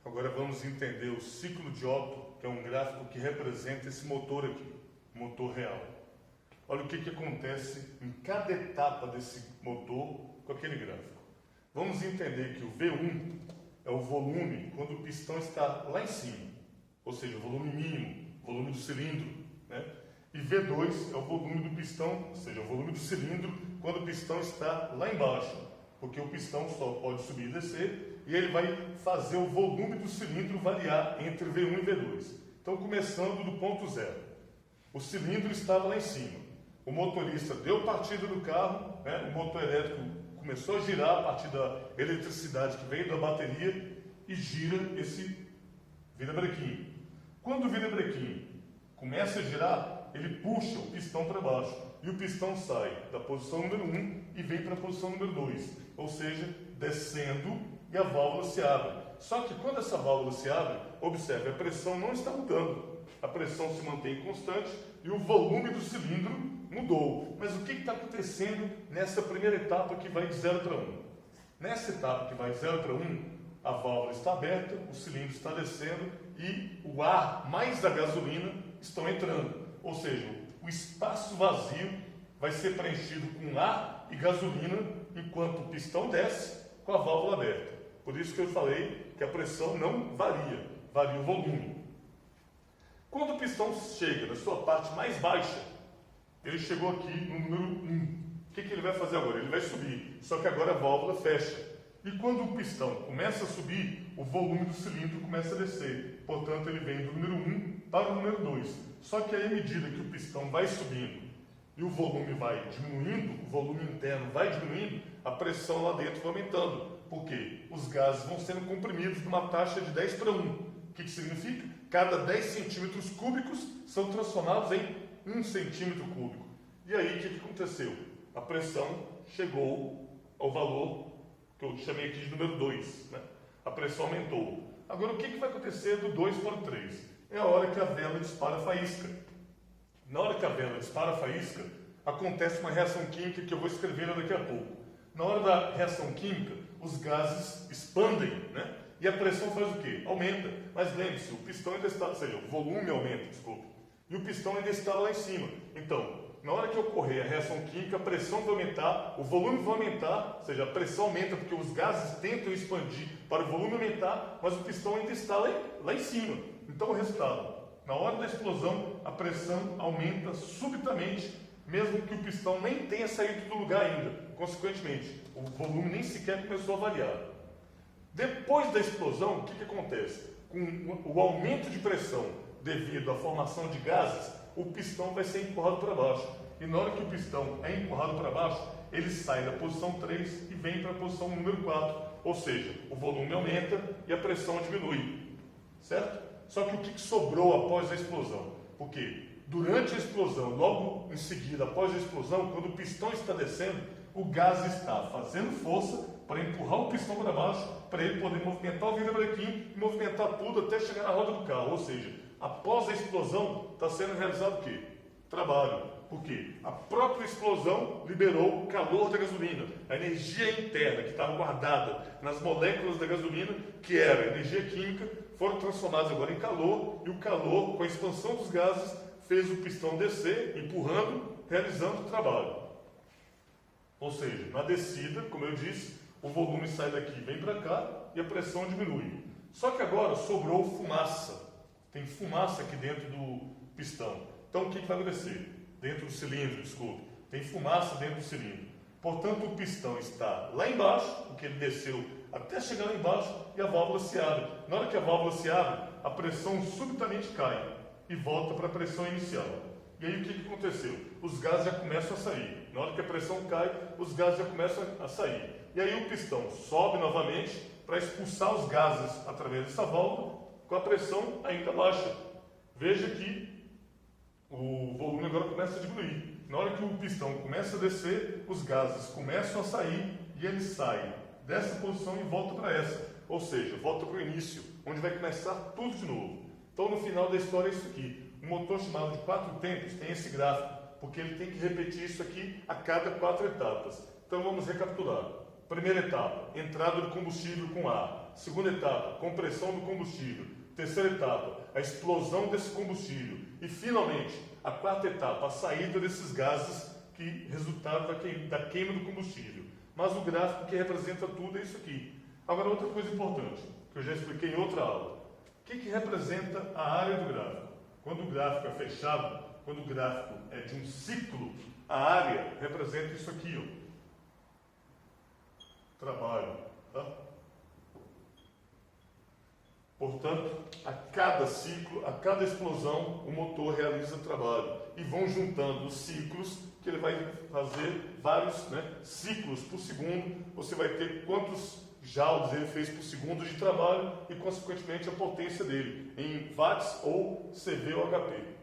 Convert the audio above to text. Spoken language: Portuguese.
Agora vamos entender o ciclo de Otto, que é um gráfico que representa esse motor aqui, motor real. Olha o que acontece em cada etapa desse motor com aquele gráfico. Vamos entender que o V1 é o volume quando o pistão está lá em cima, ou seja, o volume mínimo, volume do cilindro, né? E V2 é o volume do pistão, ou seja, o volume do cilindro quando o pistão está lá embaixo, porque o pistão só pode subir e descer, e ele vai fazer o volume do cilindro variar entre V1 e V2. Então, começando do ponto zero. O cilindro estava lá em cima. O motorista deu partida do carro, né? O motor elétrico começou a girar a partir da eletricidade que veio da bateria e gira esse virabrequim. Quando o virabrequim começa a girar, ele puxa o pistão para baixo e o pistão sai da posição número 1 e vem para a posição número 2, ou seja, descendo e a válvula se abre. Só que quando essa válvula se abre, observe, a pressão não está mudando, a pressão se mantém constante e o volume do cilindro mudou. Mas o que está acontecendo nessa primeira etapa que vai de 0 para 1? Nessa etapa que vai de 0 para 1, a válvula está aberta, o cilindro está descendo e o ar mais a gasolina estão entrando. Ou seja, o espaço vazio vai ser preenchido com ar e gasolina enquanto o pistão desce com a válvula aberta. Por isso que eu falei que a pressão não varia, varia o volume. Quando o pistão chega na sua parte mais baixa, ele chegou aqui no número 1. O que ele vai fazer agora? Ele vai subir, só que agora a válvula fecha. E quando o pistão começa a subir, o volume do cilindro começa a descer. Portanto, ele vem do número 1 para o número 2. Só que aí, à medida que o pistão vai subindo e o volume vai diminuindo, o volume interno vai diminuindo, a pressão lá dentro vai aumentando. Por quê? Os gases vão sendo comprimidos numa taxa de 10 para 1. O que significa? Cada 10 centímetros cúbicos são transformados em 1 centímetro cúbico. E aí, o que aconteceu? A pressão chegou ao valor que eu chamei aqui de número 2. Né? A pressão aumentou. Agora, o que vai acontecer do 2 para o 3? É a hora que a vela dispara a faísca. Na hora que a vela dispara a faísca, acontece uma reação química que eu vou escrever daqui a pouco. Na hora da reação química, os gases expandem, né? E a pressão faz o quê? Aumenta. Mas lembre-se, o pistão ainda está, ou seja, o volume aumenta, desculpa. E o pistão ainda está lá em cima. Então, na hora que ocorrer a reação química, a pressão vai aumentar, o volume vai aumentar, ou seja, a pressão aumenta porque os gases tentam expandir para o volume aumentar, mas o pistão ainda está lá em cima. Então, o resultado, na hora da explosão, a pressão aumenta subitamente, mesmo que o pistão nem tenha saído do lugar ainda. Consequentemente, o volume nem sequer começou a variar. Depois da explosão, o que acontece? Com o aumento de pressão devido à formação de gases, o pistão vai ser empurrado para baixo. E na hora que o pistão é empurrado para baixo, ele sai da posição 3 e vem para a posição número 4. Ou seja, o volume aumenta e a pressão diminui. Certo? Só que o que sobrou após a explosão? Porque durante a explosão, logo em seguida, após a explosão, quando o pistão está descendo, o gás está fazendo força para empurrar o pistão para baixo, para ele poder movimentar o virabrequim e movimentar tudo até chegar na roda do carro. Ou seja, após a explosão, está sendo realizado o quê? Trabalho. Por quê? A própria explosão liberou o calor da gasolina, a energia interna que estava guardada nas moléculas da gasolina, que era energia química, foram transformadas agora em calor, e o calor, com a expansão dos gases, fez o pistão descer, empurrando, realizando o trabalho. Ou seja, na descida, como eu disse, o volume sai daqui e vem para cá, e a pressão diminui. Só que agora sobrou fumaça. Tem fumaça aqui dentro do pistão. Então, o que vai acontecer? Dentro do cilindro, desculpe. Tem fumaça dentro do cilindro. Portanto, o pistão está lá embaixo, porque ele desceu até chegar lá embaixo, e a válvula se abre. Na hora que a válvula se abre, a pressão subitamente cai e volta para a pressão inicial. E aí, o que aconteceu? Os gases já começam a sair. Na hora que a pressão cai, os gases já começam a sair. E aí, o pistão sobe novamente para expulsar os gases através dessa válvula, com a pressão ainda baixa. Veja que o volume agora começa a diminuir. Na hora que o pistão começa a descer, os gases começam a sair e ele sai dessa posição e volta para essa. Ou seja, volta para o início, onde vai começar tudo de novo. Então, no final da história é isso aqui. Um motor chamado de 4 tempos tem esse gráfico, porque ele tem que repetir isso aqui a cada 4 etapas. Então, vamos recapitular. Primeira etapa, entrada do combustível com ar. Segunda etapa, compressão do combustível. Terceira etapa, a explosão desse combustível. E, finalmente, a quarta etapa, a saída desses gases que resultaram da queima do combustível. Mas o gráfico que representa tudo é isso aqui. Agora, outra coisa importante, que eu já expliquei em outra aula. O que representa a área do gráfico? Quando o gráfico é fechado, quando o gráfico é de um ciclo, a área representa isso aqui, ó. Trabalho. Tá? Portanto, a cada ciclo, a cada explosão, o motor realiza trabalho. E vão juntando os ciclos, que ele vai fazer vários ciclos por segundo. Você vai ter quantos joules ele fez por segundo de trabalho e, consequentemente, a potência dele em watts ou CV ou HP.